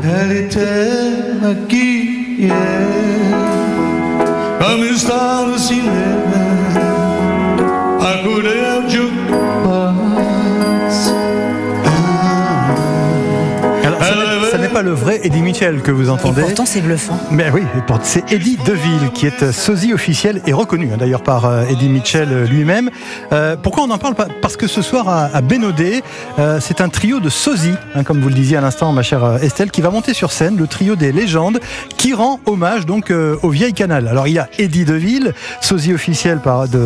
Elle était maquillée comme une star de cinéma, accoudée au jukebox. Alors, ce n'est pas le vrai Eddie Mitchell que vous entendez. Et pourtant, c'est bluffant. Mais oui, c'est Eddie DeVille qui est sosie officiel et reconnu d'ailleurs par Eddie Mitchell lui-même. Pourquoi on en parle? Parce que ce soir à Bénodet, c'est un trio de sosies, comme vous le disiez à l'instant, ma chère Estelle, qui va monter sur scène, le trio des légendes, qui rend hommage donc au Vieil Canal. Alors il y a Eddie DeVille, sosie officiel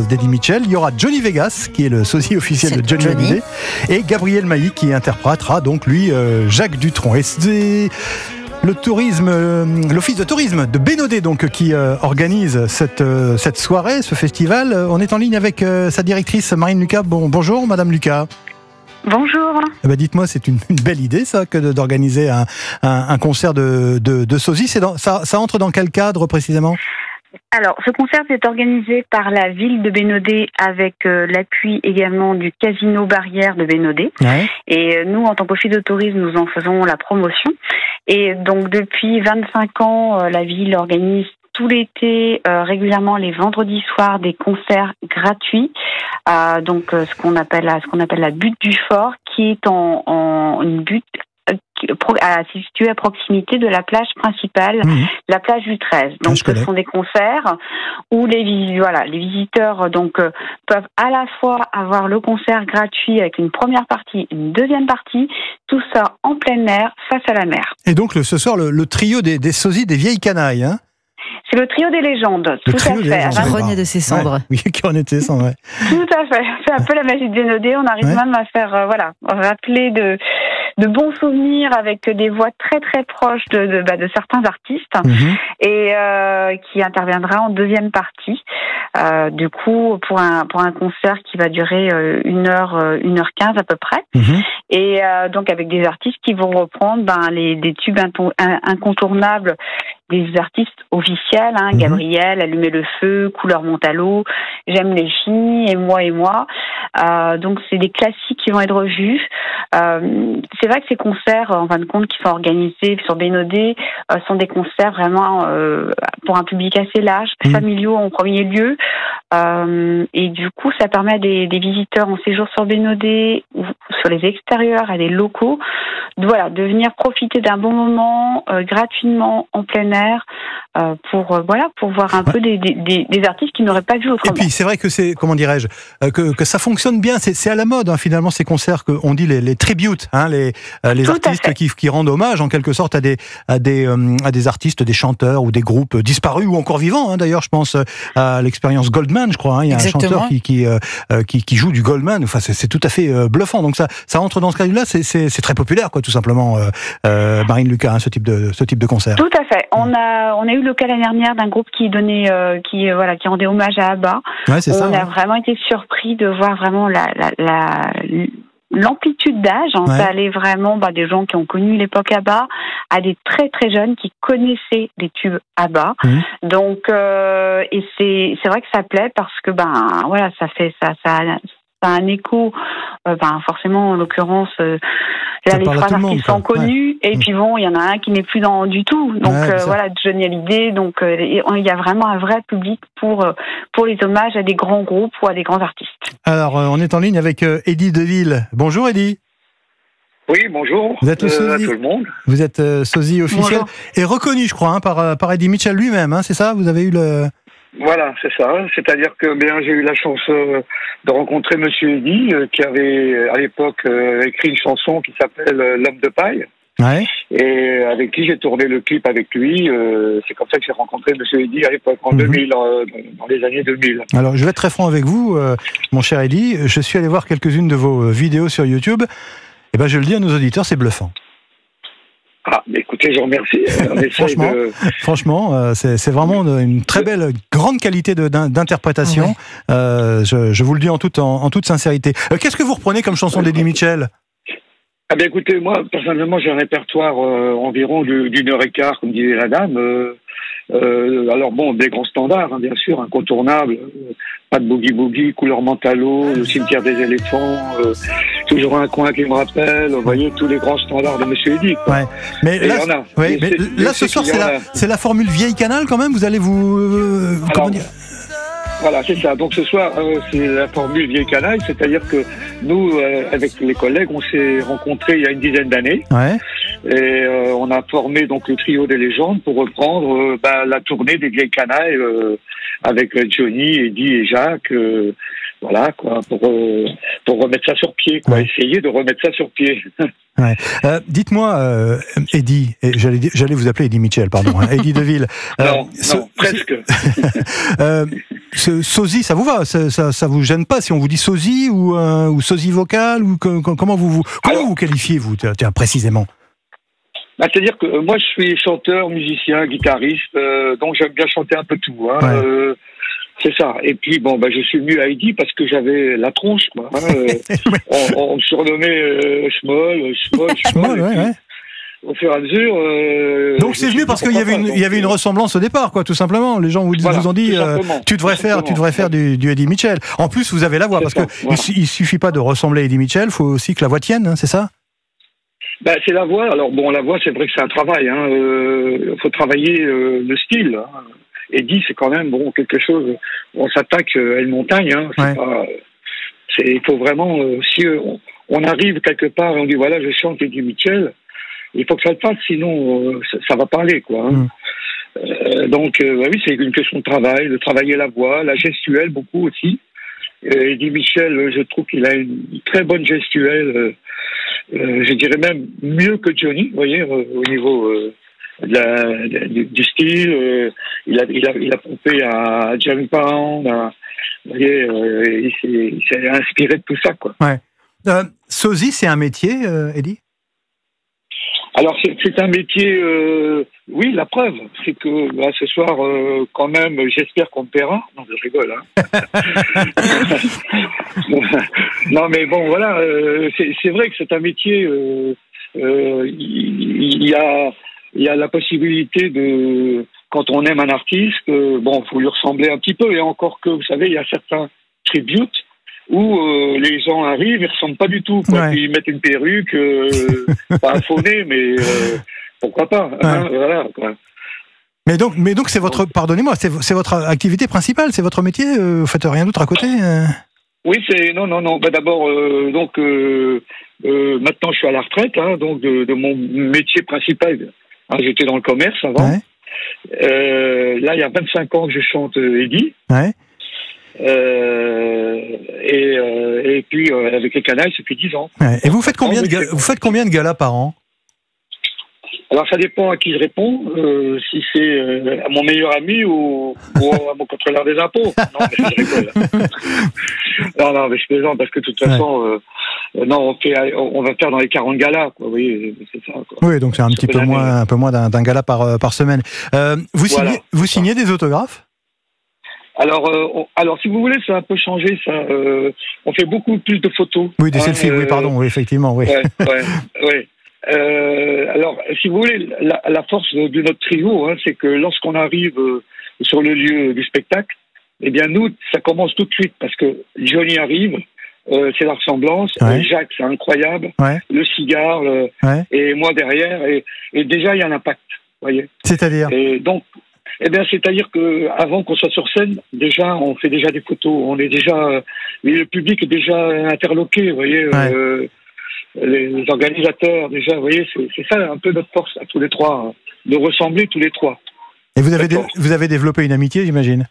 d'Eddie Mitchell. Il y aura Johnny Vegas, qui est le sosie officiel de Johnny Hallyday, et Gabriel Mailly qui interprétera donc lui Jacques Dutronc. Et c'est l'office de tourisme de Bénodet donc qui organise cette soirée, ce festival. On est en ligne avec sa directrice Marine Lucas. Bonjour Madame Lucas. Bonjour. Eh ben, dites-moi, c'est une belle idée ça que d'organiser un concert de sosie. Ça entre dans quel cadre précisément? Alors, ce concert est organisé par la ville de Bénodet avec l'appui également du Casino Barrière de Bénodet. Ouais. Et nous, en tant qu'office de tourisme, nous en faisons la promotion. Et donc, depuis 25 ans, la ville organise tout l'été, régulièrement les vendredis soirs, des concerts gratuits. Donc, ce qu'on appelle la butte du fort, qui est en une butte située à proximité de la plage principale, la plage du 13. Donc, ce sont des concerts où les visiteurs donc peuvent à la fois avoir le concert gratuit avec une première partie, une deuxième partie, tout ça en plein air, face à la mer. Et donc, ce soir, le trio des sosies des vieilles canailles, hein? C'est le trio des légendes, tout à fait. Qui renaît de ses cendres. Ouais. Oui, qui renaît de ses cendres, ouais. Tout à fait. C'est un peu la magie de Bénodet. On arrive même à faire, rappeler de bons souvenirs avec des voix très très proches de certains artistes et qui interviendra en deuxième partie. Du coup, pour un concert qui va durer 1h15 à peu près. Et donc avec des artistes qui vont reprendre des tubes incontournables des artistes officiels, Gabriel, Allumer le feu, Couleur monte à l'eau, J'aime les filles, et moi. Donc c'est des classiques qui vont être revus. C'est vrai que ces concerts, en fin de compte, qui sont organisés sur Bénodet, sont des concerts vraiment pour un public assez large, familiaux en premier lieu. Et du coup, ça permet à des visiteurs en séjour sur Bénodet ou sur les extérieurs, à des locaux, de venir profiter d'un bon moment gratuitement en plein air pour voir un peu des artistes qui n'auraient pas vu autrement. Et puis c'est vrai que c'est, comment dirais-je, que ça fonctionne bien, c'est à la mode finalement ces concerts qu'on dit les tributes, les artistes qui rendent hommage en quelque sorte à des artistes, des chanteurs ou des groupes disparus ou encore vivants. D'ailleurs, je pense à l'expérience Goldman, je crois. Il y a un chanteur qui joue du Goldman. Enfin, c'est tout à fait bluffant. Donc ça entre dans ce cadre-là. C'est très populaire, quoi, tout simplement. Marine Lucas, ce type de concert. Tout à fait. On a eu le cas l'année dernière d'un groupe qui rendait hommage à ABBA. Ouais, c'est ça. On a vraiment été surpris de voir vraiment l'amplitude d'âge. Ça allait vraiment des gens qui ont connu l'époque ABBA à des très très jeunes qui connaissaient des tubes ABBA. Donc et c'est vrai que ça plaît parce que ça a un écho, forcément en l'occurrence les trois artistes sont connus et puis il y en a un qui n'est plus du tout, donc Johnny Hallyday, donc il y a vraiment un vrai public pour les hommages à des grands groupes ou à des grands artistes. Alors on est en ligne avec Eddie DeVille. Bonjour Eddie. Oui, bonjour. Vous êtes à tout le monde. Vous êtes sosie officiel et reconnu, je crois, par Eddie Mitchell lui-même, c'est ça? Vous avez eu le... Voilà, c'est ça. C'est-à-dire que j'ai eu la chance de rencontrer Monsieur Eddie, qui avait à l'époque écrit une chanson qui s'appelle L'homme de paille. Ouais. Et avec qui j'ai tourné le clip avec lui. C'est comme ça que j'ai rencontré Monsieur Eddie à l'époque, en 2000, dans les années 2000. Alors, je vais être très franc avec vous, mon cher Eddie. Je suis allé voir quelques-unes de vos vidéos sur YouTube. Et je le dis à nos auditeurs, c'est bluffant. Ah, écoutez, je vous remercie. Franchement, c'est vraiment une très belle, grande qualité d'interprétation. Je vous le dis en toute sincérité. Qu'est-ce que vous reprenez comme chanson d'Eddie Mitchell? Écoutez, moi, personnellement, j'ai un répertoire environ d'1h15, comme disait la dame. Alors bon, des grands standards, hein, bien sûr, incontournables. Pas de boogie-boogie, couleur mentalo, le cimetière des éléphants, toujours un coin qui me rappelle, vous voyez, tous les grands standards de Monsieur Eddy. Ouais. Mais là, là ce soir, c'est la formule vieille canal quand même. Vous allez comment dire? Voilà, c'est ça. Donc ce soir, c'est la formule vieille canaille, c'est-à-dire que nous, avec les collègues, on s'est rencontrés il y a une dizaine d'années. Ouais. Et on a formé donc le trio des légendes pour reprendre la tournée des vieilles canailles avec Johnny, Eddy et Jacques. Voilà, quoi, pour remettre ça sur pied, quoi, essayer de remettre ça sur pied. Ouais. Dites-moi, Eddy, j'allais vous appeler Eddie Mitchell, pardon, hein, Eddy Deville. Non, presque. Sosie, ça vous va? Ça vous gêne pas si on vous dit sosie ou sosie vocale ou comment vous qualifiez vous précisément? C'est-à-dire que moi je suis chanteur, musicien, guitariste, donc j'aime bien chanter un peu tout. Hein, ouais. C'est ça. Et puis bon, je suis venu à Eddy parce que j'avais la tronche, quoi. Hein, on me surnommait Schmoll. Ouais. Au fur et à mesure. Donc c'est venu parce qu'il y avait une ressemblance au départ, quoi, tout simplement. Les gens vous ont dit, tu devrais faire du Eddie Mitchell. En plus, vous avez la voix, parce que il suffit pas de ressembler à Eddie Mitchell, faut aussi que la voix tienne, hein, c'est ça? C'est la voix. Alors bon, la voix, c'est vrai que c'est un travail. Hein. Faut travailler le style. Hein. Eddy, c'est quand même quelque chose. On s'attaque à une montagne. Hein. Il faut vraiment. Si on arrive quelque part et on dit voilà, je chante Eddie Mitchell, il faut que ça le fasse, sinon ça va parler, quoi. Hein. Oui, c'est une question de travail, de travailler la voix, la gestuelle beaucoup aussi. Eddie Mitchell, je trouve qu'il a une très bonne gestuelle. Je dirais même mieux que Johnny, vous voyez, au niveau du style. Il a pompé à James Brown, vous voyez, il s'est inspiré de tout ça, quoi. Ouais. Sosie, c'est un métier, Eddy? Alors c'est un métier, oui, la preuve, c'est que ce soir, quand même, j'espère qu'on me paiera. Non, je rigole, hein. Non, mais bon, voilà, c'est vrai que c'est un métier. Il y a la possibilité de, quand on aime un artiste, faut lui ressembler un petit peu. Et encore que, vous savez, il y a certains tributes où les gens arrivent, ils ressemblent pas du tout, quoi. Ouais. Puis ils mettent une perruque, pas un faux nez, mais pourquoi pas, hein, voilà, quoi. Mais donc c'est votre, pardonnez-moi, c'est votre activité principale, c'est votre métier, vous faites rien d'autre à côté? Oui, non. D'abord, maintenant je suis à la retraite, hein, donc de mon métier principal. Hein, j'étais dans le commerce avant. Ouais. Là, il y a 25 ans que je chante Eddy. Ouais. Et puis avec les canailles, ça fait 10 ans. Ouais. Et vous faites combien de galas par an? Alors ça dépend à qui je réponds, si c'est à mon meilleur ami ou à mon contrôleur des impôts. Non, mais je rigole. Non, mais je plaisante parce que de toute façon, on va faire dans les 40 galas, quoi. Vous voyez, c'est ça, quoi. Oui, donc c'est un peu moins d'un gala par semaine. Vous signez des autographes? Alors, si vous voulez, ça a un peu changé, ça. On fait beaucoup plus de photos. Oui, des selfies, oui, pardon, oui, effectivement, oui. Ouais. Alors, si vous voulez, la force de notre trio, hein, c'est que lorsqu'on arrive sur le lieu du spectacle, eh bien, nous, ça commence tout de suite, parce que Johnny arrive, c'est la ressemblance, Jacques, c'est incroyable, le cigare, et moi derrière, et déjà, il y a un impact, vous voyez. C'est-à-dire? Et donc, c'est-à-dire que avant qu'on soit sur scène, déjà, on fait déjà des photos. On est déjà, le public est déjà interloqué, vous voyez. Les organisateurs, déjà, vous voyez, c'est ça un peu notre force à tous les trois, hein, de ressembler tous les trois. Et vous avez développé une amitié, j'imagine?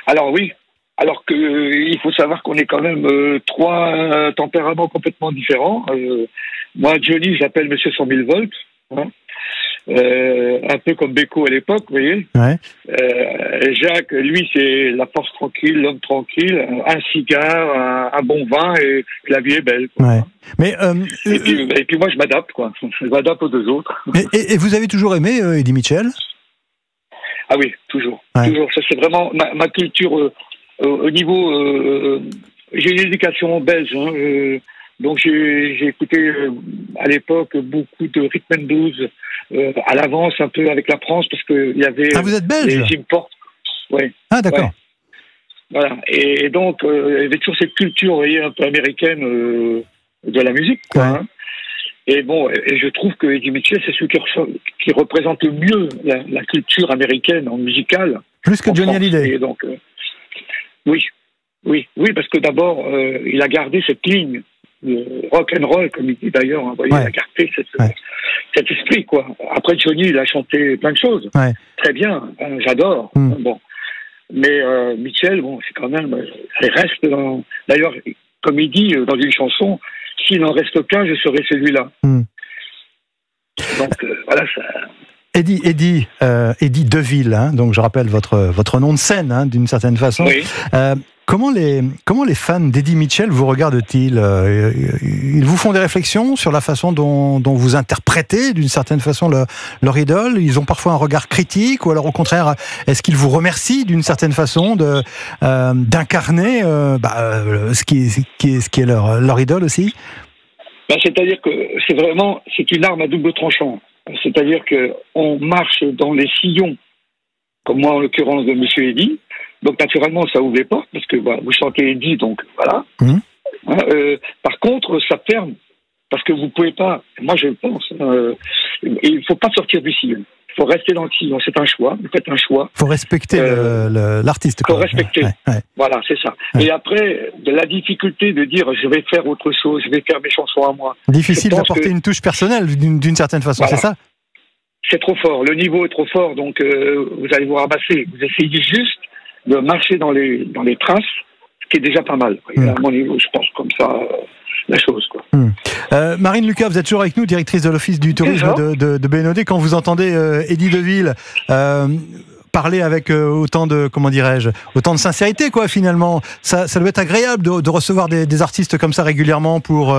Alors oui. Alors que il faut savoir qu'on est quand même trois tempéraments complètement différents. Moi, Johnny, j'appelle Monsieur 100 000 volts. Hein. Un peu comme Beko à l'époque, vous voyez. Ouais. Jacques, lui, c'est la force tranquille, l'homme tranquille, un cigare, un bon vin et la vie est belle, quoi. Ouais. Mais et puis moi, je m'adapte, quoi. Je m'adapte aux deux autres. Et vous avez toujours aimé Eddie Mitchell? Ah oui, toujours. Toujours. Ça, c'est vraiment ma culture au niveau. J'ai une éducation belge. Hein, Donc j'ai écouté à l'époque beaucoup de rhythm and blues à l'avance, un peu avec la France, parce qu'il y avait vous êtes belge? les imports. Ouais. Ah, d'accord. Ouais. Voilà. Et donc, il y avait toujours cette culture, vous voyez, un peu américaine de la musique, quoi. Ouais. Hein. Et bon, et je trouve que Eddie Mitchell, c'est celui qui représente le mieux la culture américaine en musicale. Plus que Johnny Hallyday. Et donc, oui, parce que d'abord, il a gardé cette ligne rock and roll, comme il dit d'ailleurs. Hein, il a gardé cet esprit, quoi. Après Johnny, il a chanté plein de choses. Ouais. Très bien, j'adore. Bon. Mais Mitchell, bon, c'est quand même, il reste dans. D'ailleurs, comme il dit dans une chanson, s'il n'en reste qu'un, je serai celui-là. Donc voilà, ça. Eddie Deville, hein, donc je rappelle votre nom de scène, hein, d'une certaine façon. Oui. Comment les fans d'Eddie Mitchell vous regardent-ils? Ils vous font des réflexions sur la façon dont vous interprétez d'une certaine façon leur idole? Ils ont parfois un regard critique, ou alors au contraire, est-ce qu'ils vous remercient d'une certaine façon d'incarner ce qui est leur idole aussi? C'est-à-dire que c'est une arme à double tranchant. C'est-à-dire que on marche dans les sillons, comme moi en l'occurrence de Monsieur Eddie. Donc naturellement, ça ouvre les portes, parce que vous chantez Eddie, donc voilà. Par contre, ça ferme, parce que vous pouvez pas, moi je le pense, il ne faut pas sortir du sillon. Il faut rester dans le sillon, c'est un choix, vous faites un choix. Il faut respecter l'artiste. Il faut respecter, voilà, c'est ça. Et après, de la difficulté de dire je vais faire autre chose, je vais faire mes chansons à moi. Difficile d'apporter une touche personnelle d'une certaine façon, c'est ça? C'est trop fort, le niveau est trop fort, donc vous allez vous ramasser. Vous essayez juste de marcher dans les traces, ce qui est déjà pas mal. À mon niveau, je pense comme ça la chose, quoi. Marine Lucas, vous êtes toujours avec nous, directrice de l'Office du tourisme de Bénodet. Quand vous entendez Eddie Deville parler avec autant de sincérité, quoi, finalement, ça doit être agréable de recevoir des artistes comme ça régulièrement pour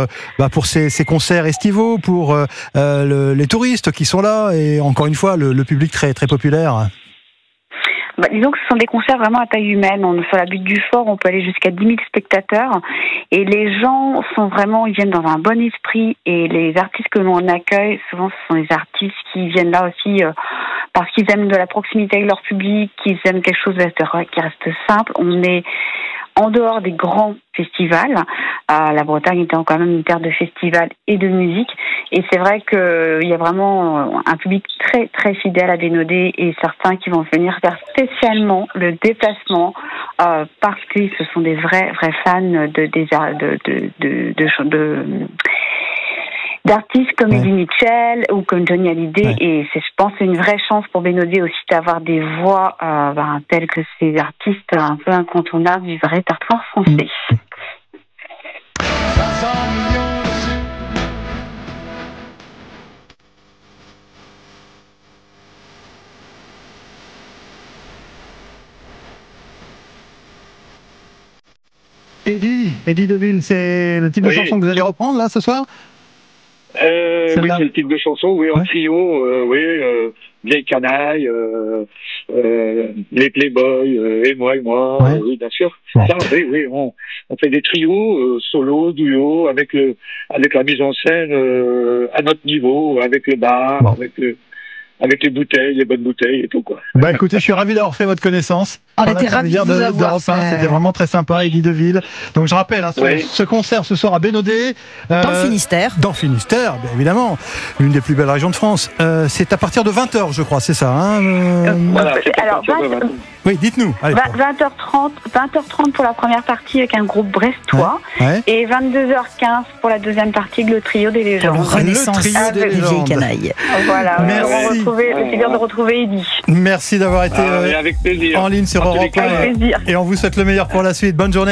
ces concerts estivaux, pour les touristes qui sont là, et encore une fois le public très très populaire. Disons que ce sont des concerts vraiment à taille humaine. Sur la butte du Fort, on peut aller jusqu'à 10 000 spectateurs. Et les gens ils viennent dans un bon esprit. Et les artistes que l'on accueille, souvent ce sont des artistes qui viennent là aussi parce qu'ils aiment de la proximité avec leur public, qu'ils aiment quelque chose qui reste simple. On est en dehors des grands festivals. La Bretagne étant quand même une terre de festivals et de musique. Et c'est vrai qu'il y a vraiment un public très très fidèle à Bénodet, et certains qui vont venir faire spécialement le déplacement parce que ce sont des vrais fans d'artistes comme Eddie Mitchell ou comme Johnny Hallyday, et je pense que c'est une vraie chance pour Bénodet aussi d'avoir des voix telles que ces artistes un peu incontournables du vrai répertoire français. Eddie Deville, c'est le type de chanson que vous allez reprendre là ce soir? Oui, c'est le type de chanson, en trio, Vieille Canaille, les Playboys, et moi, oui, bien sûr. Ça, oui, on fait des trios, solo, duo, avec la mise en scène à notre niveau, avec le bar, avec les bouteilles, les bonnes bouteilles et tout, quoi. Écoutez, je suis ravi d'avoir fait votre connaissance. On était ravis de vous avoir. C'était vraiment très sympa, Eddie Deville. Donc je rappelle, ce concert ce soir à Bénodet. Dans le Finistère. Dans le Finistère, bien évidemment. L'une des plus belles régions de France. C'est à partir de 20h, je crois, c'est ça, hein Voilà, c'est à partir de 20h. Oui, dites-nous. 20h30 pour la première partie avec un groupe brestois, et 22h15 pour la deuxième partie avec le trio des légendes. Renaissance des Vieilles Canailles. Voilà, le plaisir de retrouver Eddie. Merci d'avoir été avec plaisir. en ligne sur Europe 1, et on vous souhaite le meilleur pour la suite. Bonne journée.